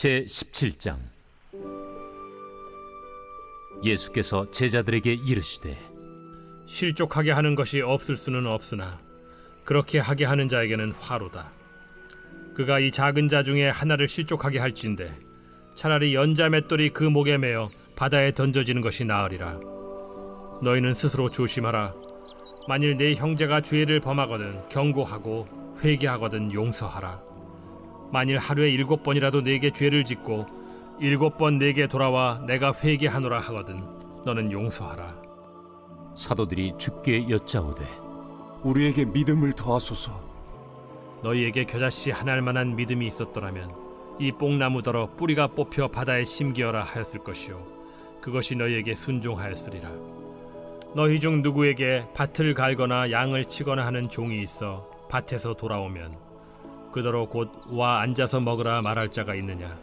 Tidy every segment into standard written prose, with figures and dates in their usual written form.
제17장. 예수께서 제자들에게 이르시되 실족하게 하는 것이 없을 수는 없으나 그렇게 하게 하는 자에게는 화로다. 그가 이 작은 자 중에 하나를 실족하게 할진대 차라리 연자 맷돌이 그 목에 매어 바다에 던져지는 것이 나으리라. 너희는 스스로 조심하라. 만일 네 형제가 죄를 범하거든 경고하고 회개하거든 용서하라. 만일 하루에 7번이라도 네게 죄를 짓고 7번 네게 돌아와 내가 회개하노라 하거든 너는 용서하라. 사도들이 주께 여짜오되 우리에게 믿음을 더하소서. 너희에게 겨자씨 한 알만한 믿음이 있었더라면 이 뽕나무더러 뿌리가 뽑혀 바다에 심기어라 하였을 것이요 그것이 너희에게 순종하였으리라. 너희 중 누구에게 밭을 갈거나 양을 치거나 하는 종이 있어 밭에서 돌아오면 그더러 곧 와 앉아서 먹으라 말할 자가 있느냐?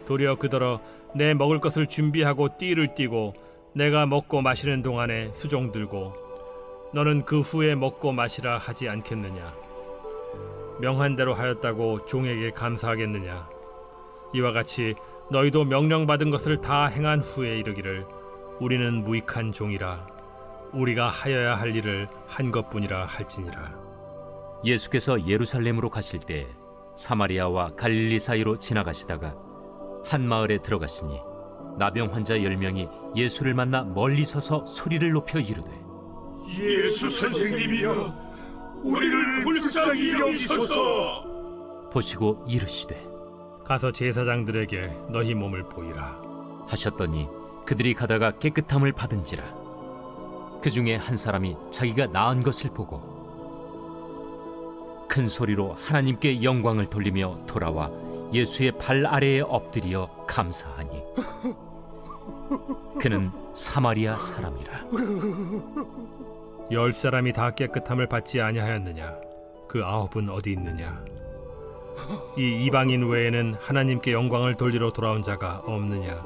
도리어 그더러 내 먹을 것을 준비하고 띠를 띠고 내가 먹고 마시는 동안에 수종 들고 너는 그 후에 먹고 마시라 하지 않겠느냐? 명한 대로 하였다고 종에게 감사하겠느냐? 이와 같이 너희도 명령받은 것을 다 행한 후에 이르기를 우리는 무익한 종이라 우리가 하여야 할 일을 한 것뿐이라 할지니라. 예수께서 예루살렘으로 가실 때 사마리아와 갈릴리 사이로 지나가시다가 한 마을에 들어가시니 나병 환자 10명이 예수를 만나 멀리 서서 소리를 높여 이르되 예수 선생님이여 우리를 불쌍히 여기소서. 보시고 이르시되 가서 제사장들에게 너희 몸을 보이라 하셨더니 그들이 가다가 깨끗함을 받은지라. 그 중에 한 사람이 자기가 나은 것을 보고 큰 소리로 하나님께 영광을 돌리며 돌아와 예수의 발 아래에 엎드려 감사하니 그는 사마리아 사람이라. 10사람이 다 깨끗함을 받지 아니하였느냐? 그 9은 어디 있느냐? 이 이방인 외에는 하나님께 영광을 돌리러 돌아온 자가 없느냐?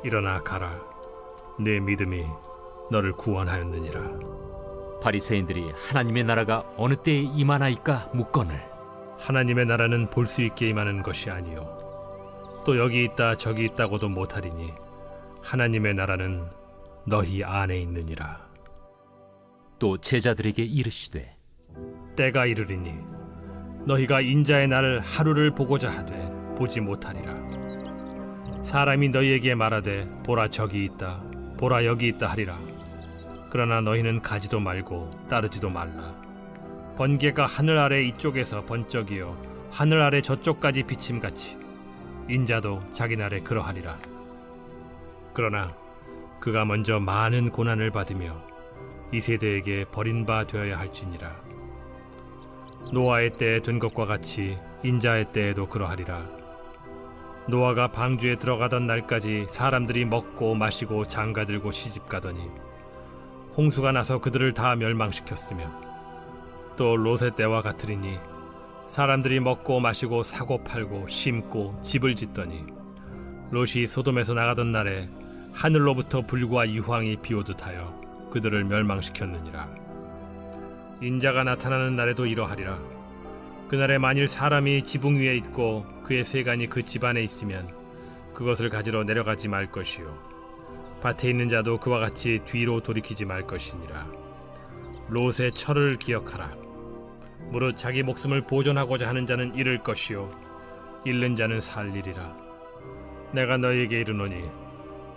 일어나 가라. 내 믿음이 너를 구원하였느니라. 바리새인들이 하나님의 나라가 어느 때에 임하나이까 묻거늘 하나님의 나라는 볼 수 있게 임하는 것이 아니요 또 여기 있다 저기 있다고도 못하리니 하나님의 나라는 너희 안에 있느니라. 또 제자들에게 이르시되 때가 이르리니 너희가 인자의 날 하루를 보고자 하되 보지 못하리라. 사람이 너희에게 말하되 보라 저기 있다 보라 여기 있다 하리라. 그러나 너희는 가지도 말고 따르지도 말라. 번개가 하늘 아래 이쪽에서 번쩍이어 하늘 아래 저쪽까지 비침같이 인자도 자기 날에 그러하리라. 그러나 그가 먼저 많은 고난을 받으며 이 세대에게 버린 바 되어야 할지니라. 노아의 때에 된 것과 같이 인자의 때에도 그러하리라. 노아가 방주에 들어가던 날까지 사람들이 먹고 마시고 장가들고 시집가더니 홍수가 나서 그들을 다 멸망시켰으며 또 롯의 때와 같으리니 사람들이 먹고 마시고 사고 팔고 심고 집을 짓더니 롯이 소돔에서 나가던 날에 하늘로부터 불과 유황이 비오듯 하여 그들을 멸망시켰느니라. 인자가 나타나는 날에도 이러하리라. 그날에 만일 사람이 지붕 위에 있고 그의 세간이 그 집 안에 있으면 그것을 가지러 내려가지 말 것이요 밭에 있는 자도 그와 같이 뒤로 돌이키지 말 것이니라. 롯의 철을 기억하라. 무릇 자기 목숨을 보존하고자 하는 자는 잃을 것이요 잃는 자는 살리리라. 내가 너희에게 이르노니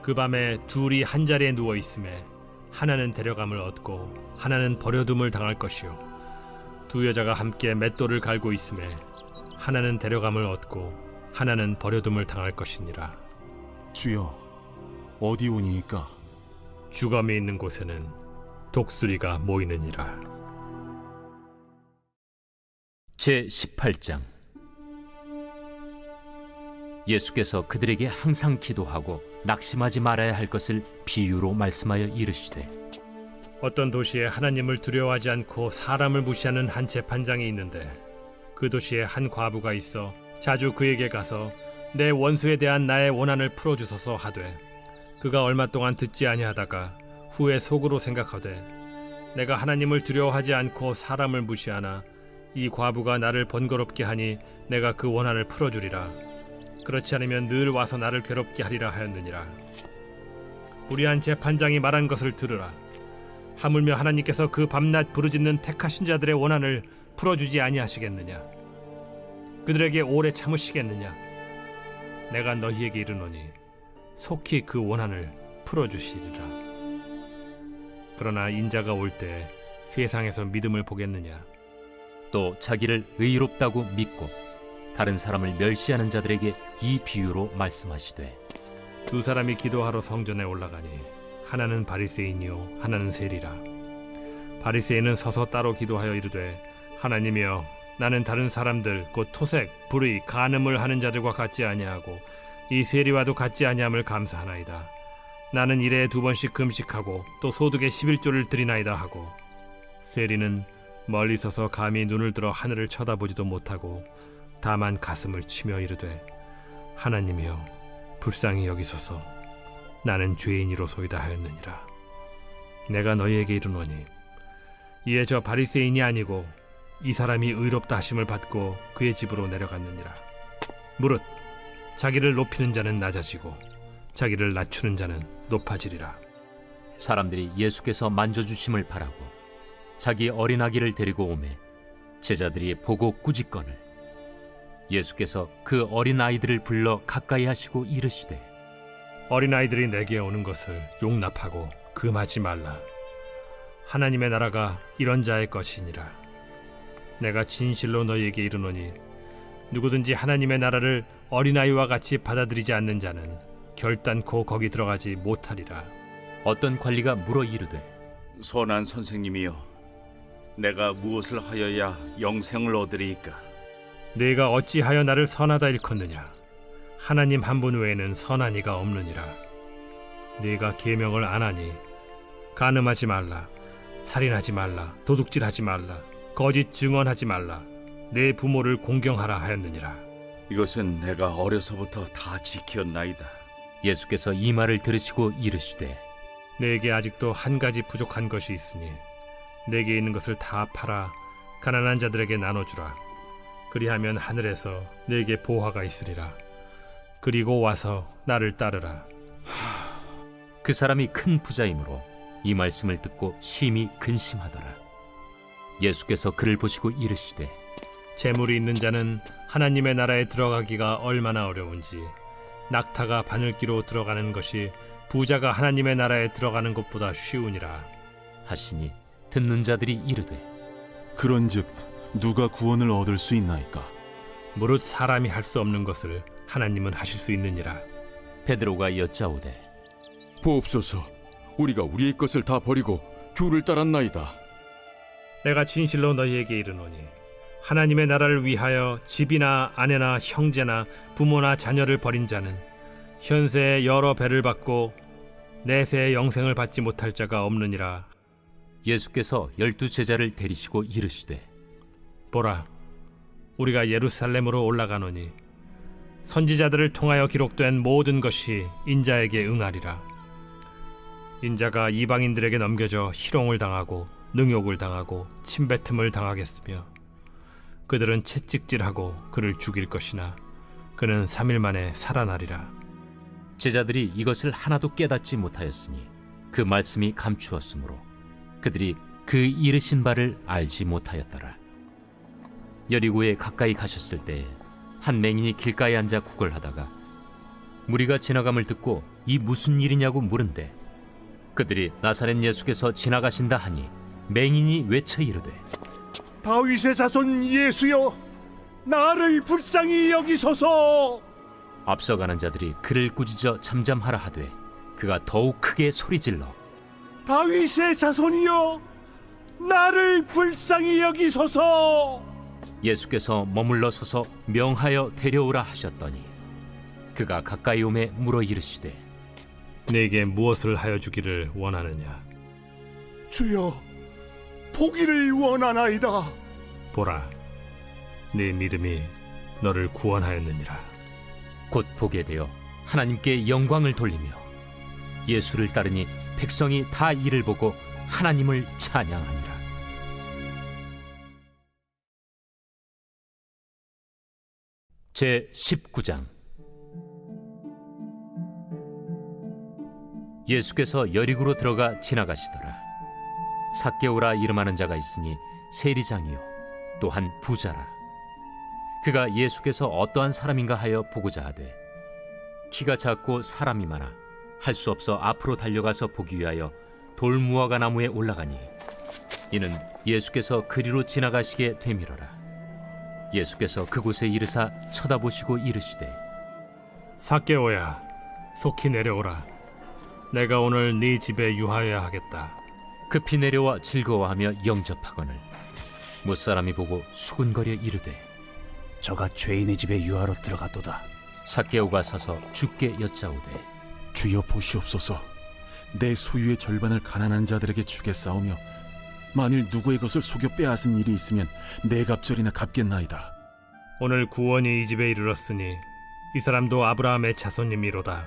그 밤에 둘이 한 자리에 누워 있음에 하나는 데려감을 얻고 하나는 버려둠을 당할 것이요 두 여자가 함께 맷돌을 갈고 있음에 하나는 데려감을 얻고 하나는 버려둠을 당할 것이니라. 주여, 어디 오니이까? 주검이 있는 곳에는 독수리가 모이느니라. 제18장. 예수께서 그들에게 항상 기도하고 낙심하지 말아야 할 것을 비유로 말씀하여 이르시되 어떤 도시에 하나님을 두려워하지 않고 사람을 무시하는 한 재판장이 있는데 그 도시에 한 과부가 있어 자주 그에게 가서 내 원수에 대한 나의 원한을 풀어주소서 하되 그가 얼마 동안 듣지 아니하다가 후에 속으로 생각하되 내가 하나님을 두려워하지 않고 사람을 무시하나 이 과부가 나를 번거롭게 하니 내가 그 원한을 풀어주리라. 그렇지 않으면 늘 와서 나를 괴롭게 하리라 하였느니라. 불의한 재판장이 말한 것을 들으라. 하물며 하나님께서 그 밤낮 부르짖는 택하신 자들의 원한을 풀어주지 아니하시겠느냐? 그들에게 오래 참으시겠느냐? 내가 너희에게 이르노니 속히 그 원한을 풀어주시리라. 그러나 인자가 올 때 세상에서 믿음을 보겠느냐? 또 자기를 의롭다고 믿고 다른 사람을 멸시하는 자들에게 이 비유로 말씀하시되 두 사람이 기도하러 성전에 올라가니 하나는 바리새인이요 하나는 세리라. 바리새인은 서서 따로 기도하여 이르되 하나님이여, 나는 다른 사람들 곧 토색, 불의, 간음을 하는 자들과 같지 아니하고 이 세리와도 같지 아니함을 감사하나이다. 나는 일에 2번씩 금식하고 또 소득의 11조를 드리나이다 하고, 세리는 멀리 서서 감히 눈을 들어 하늘을 쳐다보지도 못하고 다만 가슴을 치며 이르되 하나님이여, 불쌍히 여기소서. 나는 죄인이로소이다 하였느니라. 내가 너희에게 이르노니 이에 저 바리새인이 아니고 이 사람이 의롭다 하심을 받고 그의 집으로 내려갔느니라. 무릇 자기를 높이는 자는 낮아지고 자기를 낮추는 자는 높아지리라. 사람들이 예수께서 만져주심을 바라고 자기 어린아기를 데리고 오매 제자들이 보고 꾸짖거늘 예수께서 그 어린아이들을 불러 가까이 하시고 이르시되 어린아이들이 내게 오는 것을 용납하고 금하지 말라. 하나님의 나라가 이런 자의 것이니라. 내가 진실로 너희에게 이르노니 누구든지 하나님의 나라를 어린아이와 같이 받아들이지 않는 자는 결단코 거기 들어가지 못하리라. 어떤 관리가 물어 이르되 선한 선생님이여, 내가 무엇을 하여야 영생을 얻으리이까? 네가 어찌하여 나를 선하다 일컫느냐? 하나님 한 분 외에는 선한 이가 없느니라. 네가 계명을 안 하니 간음하지 말라, 살인하지 말라, 도둑질하지 말라, 거짓 증언하지 말라, 내 부모를 공경하라 하였느니라. 이것은 내가 어려서부터 다 지켰나이다. 예수께서 이 말을 들으시고 이르시되 내게 아직도 한 가지 부족한 것이 있으니 내게 있는 것을 다 팔아 가난한 자들에게 나눠주라. 그리하면 하늘에서 내게 보화가 있으리라. 그리고 와서 나를 따르라. 그 사람이 큰 부자이므로 이 말씀을 듣고 심히 근심하더라. 예수께서 그를 보시고 이르시되 재물이 있는 자는 하나님의 나라에 들어가기가 얼마나 어려운지 낙타가 바늘기로 들어가는 것이 부자가 하나님의 나라에 들어가는 것보다 쉬우니라 하시니 듣는 자들이 이르되 그런즉 누가 구원을 얻을 수 있나이까? 무릇 사람이 할 수 없는 것을 하나님은 하실 수 있느니라. 베드로가 여짜오되 보옵소서, 우리가 우리의 것을 다 버리고 주를 따랐나이다. 내가 진실로 너희에게 이르노니 하나님의 나라를 위하여 집이나 아내나 형제나 부모나 자녀를 버린 자는 현세에 여러 배를 받고 내세에 영생을 받지 못할 자가 없느니라. 예수께서 12 제자를 데리시고 이르시되 보라, 우리가 예루살렘으로 올라가노니 선지자들을 통하여 기록된 모든 것이 인자에게 응하리라. 인자가 이방인들에게 넘겨져 희롱을 당하고 능욕을 당하고 침뱉음을 당하겠으며 그들은 채찍질하고 그를 죽일 것이나 그는 3일 만에 살아나리라. 제자들이 이것을 하나도 깨닫지 못하였으니 그 말씀이 감추었으므로 그들이 그 이르신 바를 알지 못하였더라. 여리고에 가까이 가셨을 때 한 맹인이 길가에 앉아 구걸하다가 무리가 지나감을 듣고 이 무슨 일이냐고 물은데 그들이 나사렛 예수께서 지나가신다 하니 맹인이 외쳐 이르되 다윗의 자손 예수여, 나를 불쌍히 여기소서. 앞서가는 자들이 그를 꾸짖어 잠잠하라 하되 그가 더욱 크게 소리질러 다윗의 자손이여, 나를 불쌍히 여기소서. 예수께서 머물러 서서 명하여 데려오라 하셨더니 그가 가까이 오매 물어 이르시되 내게 무엇을 하여 주기를 원하느냐? 주여, 보기를 원하나이다. 보라, 네 믿음이 너를 구원하였느니라. 곧 보게 되어 하나님께 영광을 돌리며 예수를 따르니 백성이 다 이를 보고 하나님을 찬양하니라. 제 19장. 예수께서 여리고로 들어가 지나가시더라. 삭개오라 이름하는 자가 있으니 세리장이요 또한 부자라. 그가 예수께서 어떠한 사람인가 하여 보고자 하되 키가 작고 사람이 많아 할 수 없어 앞으로 달려가서 보기 위하여 돌무화과 나무에 올라가니 이는 예수께서 그리로 지나가시게 되밀어라. 예수께서 그곳에 이르사 쳐다보시고 이르시되 삭개오야, 속히 내려오라. 내가 오늘 네 집에 유하여야 하겠다. 급히 내려와 즐거워하며 영접하거늘 못사람이 보고 수군거려 이르되 저가 죄인의 집에 유하러 들어갔도다. 삭개오가 서서 주께 여짜오되 주여 보시옵소서. 내 소유의 절반을 가난한 자들에게 주겠사오며 만일 누구의 것을 속여 빼앗은 일이 있으면 네 갑절이나 갚겠나이다. 오늘 구원이 이 집에 이르렀으니 이 사람도 아브라함의 자손님이로다.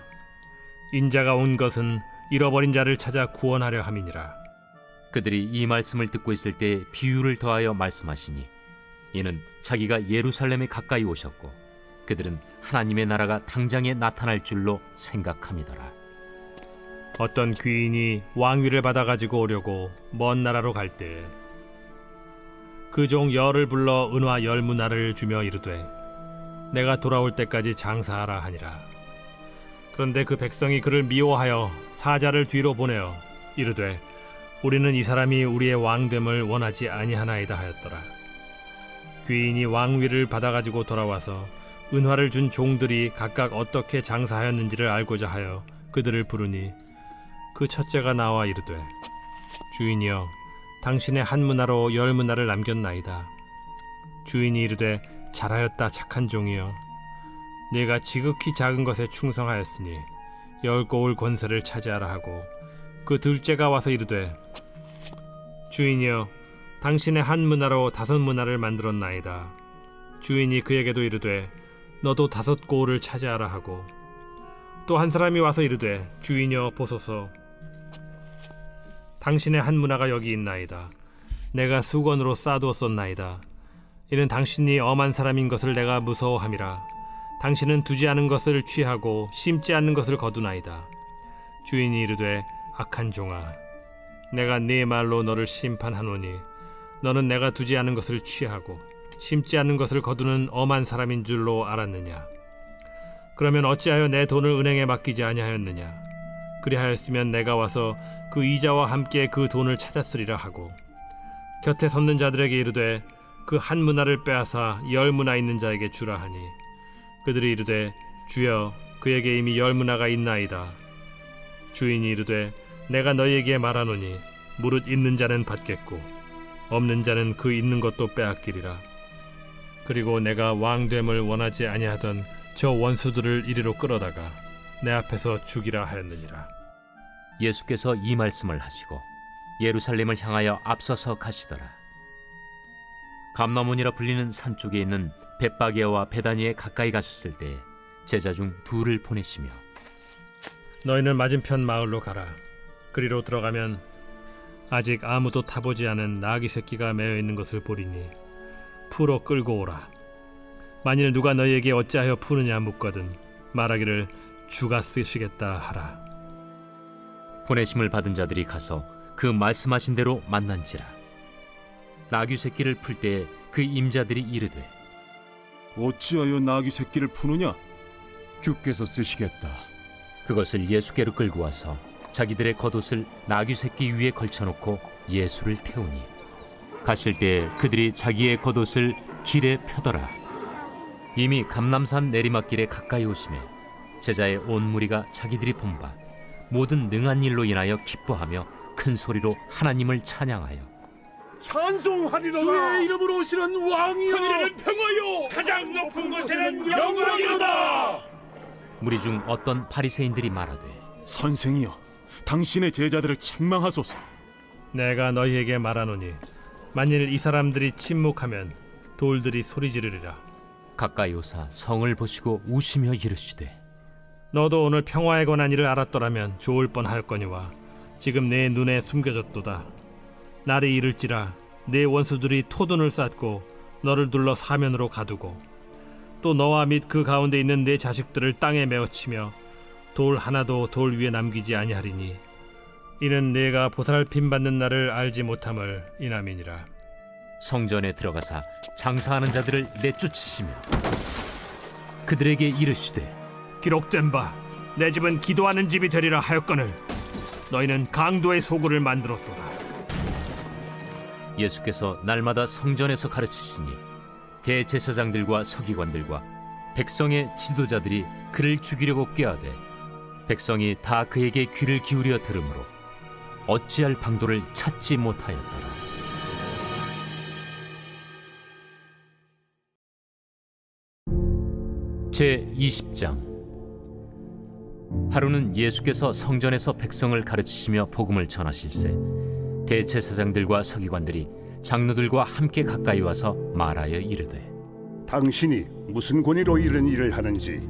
인자가 온 것은 잃어버린 자를 찾아 구원하려 함이니라. 그들이 이 말씀을 듣고 있을 때 비유를 더하여 말씀하시니 이는 자기가 예루살렘에 가까이 오셨고 그들은 하나님의 나라가 당장에 나타날 줄로 생각함이더라. 어떤 귀인이 왕위를 받아가지고 오려고 먼 나라로 갈 때 그 종 열을 불러 은화 10문화를 주며 이르되 내가 돌아올 때까지 장사하라 하니라. 그런데 그 백성이 그를 미워하여 사자를 뒤로 보내어 이르되 우리는 이 사람이 우리의 왕됨을 원하지 아니하나이다 하였더라. 귀인이 왕위를 받아가지고 돌아와서 은화를 준 종들이 각각 어떻게 장사하였는지를 알고자 하여 그들을 부르니 그 첫째가 나와 이르되 주인이여 당신의 한 문화로 10문화를 남겼나이다. 주인이 이르되 잘하였다 착한 종이여 네가 지극히 작은 것에 충성하였으니 10고울 권세를 차지하라 하고 그 둘째가 와서 이르되 주인이여 당신의 한 문화로 5문화를 만들었나이다. 주인이 그에게도 이르되 너도 5고울을 차지하라 하고 또 한 사람이 와서 이르되 주인이여 보소서 당신의 한 문화가 여기 있나이다. 내가 수건으로 싸두었었나이다. 이는 당신이 엄한 사람인 것을 내가 무서워함이라. 당신은 두지 않은 것을 취하고 심지 않는 것을 거두나이다. 주인이 이르되 악한 종아 내가 네 말로 너를 심판하노니 너는 내가 두지 않은 것을 취하고 심지 않는 것을 거두는 엄한 사람인 줄로 알았느냐. 그러면 어찌하여 내 돈을 은행에 맡기지 아니하였느냐. 그리하였으면 내가 와서 그 이자와 함께 그 돈을 찾았으리라 하고 곁에 섰는 자들에게 이르되 그 한 문화를 빼앗아 10문화 있는 자에게 주라 하니 그들이 이르되 주여 그에게 이미 10문화가 있나이다. 주인이 이르되 내가 너희에게 말하노니 무릇 있는 자는 받겠고 없는 자는 그 있는 것도 빼앗기리라. 그리고 내가 왕됨을 원하지 아니하던 저 원수들을 이리로 끌어다가 내 앞에서 죽이라 하였느니라. 예수께서 이 말씀을 하시고 예루살렘을 향하여 앞서서 가시더라. 감나몬이라 불리는 산 쪽에 있는 벳바게와 베다니에 가까이 가셨을 때 제자 중 둘을 보내시며 너희는 맞은편 마을로 가라. 그리로 들어가면 아직 아무도 타보지 않은 나귀 새끼가 매어 있는 것을 보리니 풀어 끌고 오라. 만일 누가 너희에게 어찌하여 푸느냐 묻거든 말하기를 주가 쓰시겠다 하라. 보내심을 받은 자들이 가서 그 말씀하신 대로 만난지라. 나귀 새끼를 풀 때 그 임자들이 이르되 어찌하여 나귀 새끼를 푸느냐? 주께서 쓰시겠다. 그것을 예수께로 끌고 와서 자기들의 겉옷을 나귀 새끼 위에 걸쳐놓고 예수를 태우니 가실 때 그들이 자기의 겉옷을 길에 펴더라. 이미 감람산 내리막길에 가까이 오심에 제자의 온 무리가 자기들이 본 바 모든 능한 일로 인하여 기뻐하며 큰 소리로 하나님을 찬양하여 찬송하리로다. 주의 이름으로 오시는 왕이여 하늘에는 평화요 가장 높은 곳에는 영광이로다. 무리 중 어떤 바리새인들이 말하되 선생이여 당신의 제자들을 책망하소서. 내가 너희에게 말하노니 만일 이 사람들이 침묵하면 돌들이 소리 지르리라. 가까이 오사 성을 보시고 우시며 이르시되 너도 오늘 평화에 관한 일을 알았더라면 좋을 뻔하였거니와 지금 내 눈에 숨겨졌도다. 날이 이를지라 내 원수들이 토둔을 쌓고 너를 둘러 사면으로 가두고 또 너와 및 그 가운데 있는 내 자식들을 땅에 메어치며 돌 하나도 돌 위에 남기지 아니하리니 이는 내가 보살핌 받는 날을 알지 못함을 인함이니라. 성전에 들어가사 장사하는 자들을 내쫓으시며 그들에게 이르시되 기록된 바 내 집은 기도하는 집이 되리라 하였거늘 너희는 강도의 소굴을 만들었도다. 예수께서 날마다 성전에서 가르치시니 대제사장들과 서기관들과 백성의 지도자들이 그를 죽이려고 꾀하되 백성이 다 그에게 귀를 기울여 들으므로 어찌할 방도를 찾지 못하였더라. 제20장. 하루는 예수께서 성전에서 백성을 가르치시며 복음을 전하실세 대제사장들과 서기관들이 장로들과 함께 가까이 와서 말하여 이르되 당신이 무슨 권위로 이런 일을 하는지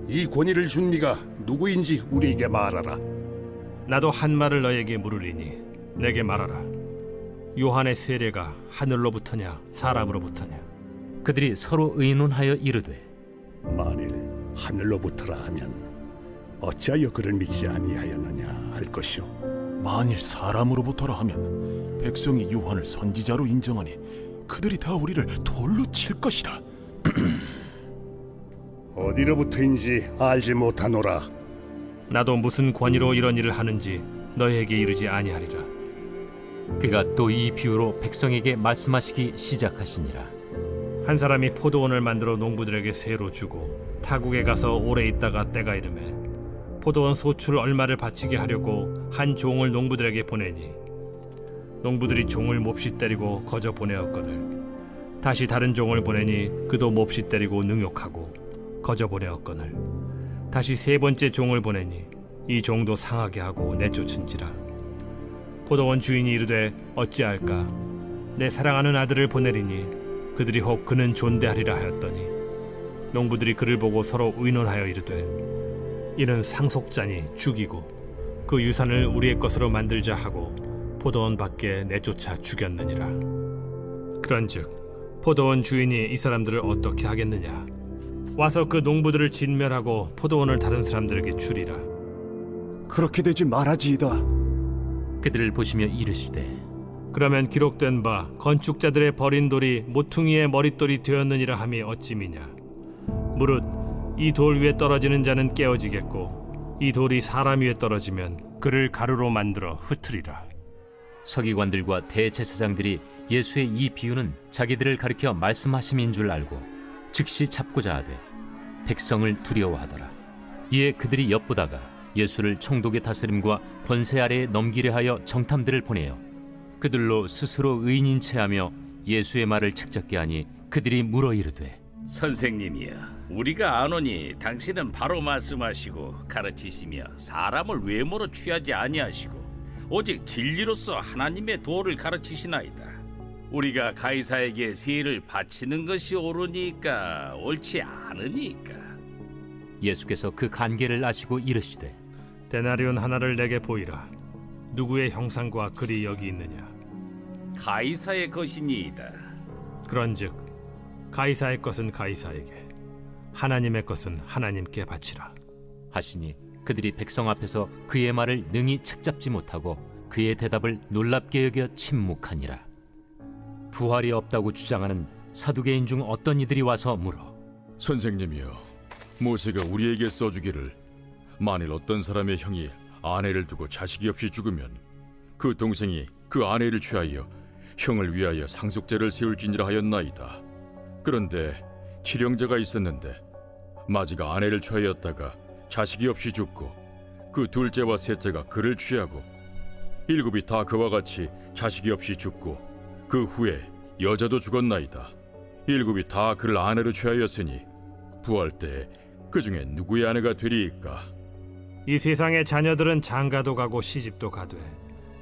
이 권위를 준 네가 누구인지 우리에게 말하라. 나도 한 말을 너에게 물으리니 내게 말하라. 요한의 세례가 하늘로부터냐 사람으로부터냐? 그들이 서로 의논하여 이르되 만일 하늘로부터라 하면 어찌하여 그를 믿지 아니하였느냐 할 것이요. 만일 사람으로부터라 하면 백성이 요한을 선지자로 인정하니 그들이 다 우리를 돌로 칠 것이라. 어디로부터인지 알지 못하노라. 나도 무슨 권위로 이런 일을 하는지 너에게 이르지 아니하리라. 그가 또 이 비유로 백성에게 말씀하시기 시작하시니라. 한 사람이 포도원을 만들어 농부들에게 세로 주고 타국에 가서 오래 있다가 때가 이르매 포도원 소출 얼마를 바치게 하려고 한 종을 농부들에게 보내니 농부들이 종을 몹시 때리고 거저 보내었거늘 다시 다른 종을 보내니 그도 몹시 때리고 능욕하고 거저 보내었거늘 다시 세 번째 종을 보내니 이 종도 상하게 하고 내쫓은지라. 포도원 주인이 이르되 어찌할까? 내 사랑하는 아들을 보내리니 그들이 혹 그는 존대하리라 하였더니 농부들이 그를 보고 서로 의논하여 이르되 이는 상속자니 죽이고 그 유산을 우리의 것으로 만들자 하고 포도원 밖에 내쫓아 죽였느니라. 그런즉 포도원 주인이 이 사람들을 어떻게 하겠느냐? 와서 그 농부들을 진멸하고 포도원을 다른 사람들에게 주리라. 그렇게 되지 말아지이다. 그들을 보시며 이르시되 그러면 기록된 바 건축자들의 버린 돌이 모퉁이의 머릿돌이 되었느니라 함이 어찌미냐? 무릇 이 돌 위에 떨어지는 자는 깨어지겠고 이 돌이 사람 위에 떨어지면 그를 가루로 만들어 흩으리라. 서기관들과 대제사장들이 예수의 이 비유는 자기들을 가리켜 말씀하심인 줄 알고 즉시 잡고자 하되 백성을 두려워하더라. 이에 그들이 엿보다가 예수를 총독의 다스림과 권세 아래에 넘기려 하여 정탐들을 보내어 그들로 스스로 의인인 체하며 예수의 말을 책잡게 하니 그들이 물어 이르되 선생님이여, 우리가 아노니 당신은 바로 말씀하시고 가르치시며 사람을 외모로 취하지 아니하시고 오직 진리로서 하나님의 도를 가르치시나이다. 우리가 가이사에게 세를 바치는 것이 옳으니까 옳지 않으니까. 예수께서 그 간계를 아시고 이르시되 데나리온 하나를 내게 보이라. 누구의 형상과 글이 여기 있느냐? 가이사의 것이니이다. 그런즉 가이사의 것은 가이사에게, 하나님의 것은 하나님께 바치라. 하시니 그들이 백성 앞에서 그의 말을 능히 책잡지 못하고 그의 대답을 놀랍게 여겨 침묵하니라. 부활이 없다고 주장하는 사두개인 중 어떤 이들이 와서 물어 선생님이여, 모세가 우리에게 써주기를 만일 어떤 사람의 형이 아내를 두고 자식이 없이 죽으면 그 동생이 그 아내를 취하여 형을 위하여 상속제를 세울지니라 하였나이다. 그런데 칠형제가 있었는데 마지가 아내를 취하였다가 자식이 없이 죽고 그 둘째와 셋째가 그를 취하고 일곱이 다 그와 같이 자식이 없이 죽고 그 후에 여자도 죽었나이다. 일곱이 다 그를 아내로 취하였으니 부활 때에 그 중에 누구의 아내가 되리이까? 이 세상의 자녀들은 장가도 가고 시집도 가되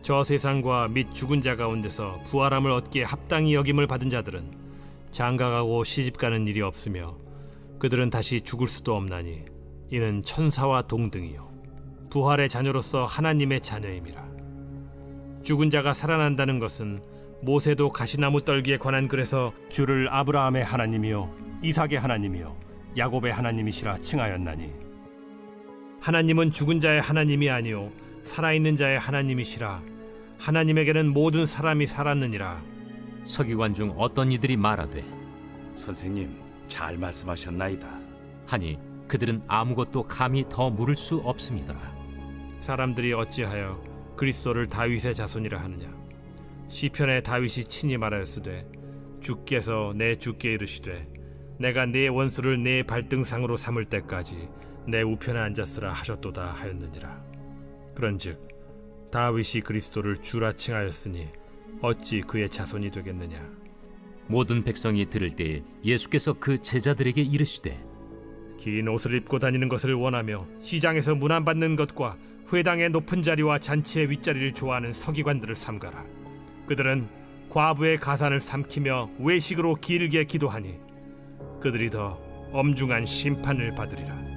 저 세상과 및 죽은 자 가운데서 부활함을 얻기에 합당히 여김을 받은 자들은 장가가고 시집가는 일이 없으며 그들은 다시 죽을 수도 없나니 이는 천사와 동등이요 부활의 자녀로서 하나님의 자녀임이라. 죽은 자가 살아난다는 것은 모세도 가시나무 떨기에 관한 글에서 주를 아브라함의 하나님이요 이삭의 하나님이요 야곱의 하나님이시라 칭하였나니 하나님은 죽은 자의 하나님이 아니요 살아있는 자의 하나님이시라. 하나님에게는 모든 사람이 살았느니라. 서기관 중 어떤 이들이 말하되 선생님, 잘 말씀하셨나이다. 하니 그들은 아무것도 감히 더 물을 수 없음이더라. 사람들이 어찌하여 그리스도를 다윗의 자손이라 하느냐. 시편에 다윗이 친히 말하였으되 주께서 내 주께 이르시되 내가 네 원수를 네 발등상으로 삼을 때까지 내 우편에 앉았으라 하셨도다 하였느니라. 그런즉 다윗이 그리스도를 주라 칭하였으니 어찌 그의 자손이 되겠느냐. 모든 백성이 들을 때에 예수께서 그 제자들에게 이르시되 긴 옷을 입고 다니는 것을 원하며 시장에서 문안받는 것과 회당의 높은 자리와 잔치의 윗자리를 좋아하는 서기관들을 삼가라. 그들은 과부의 가산을 삼키며 외식으로 길게 기도하니 그들이 더 엄중한 심판을 받으리라.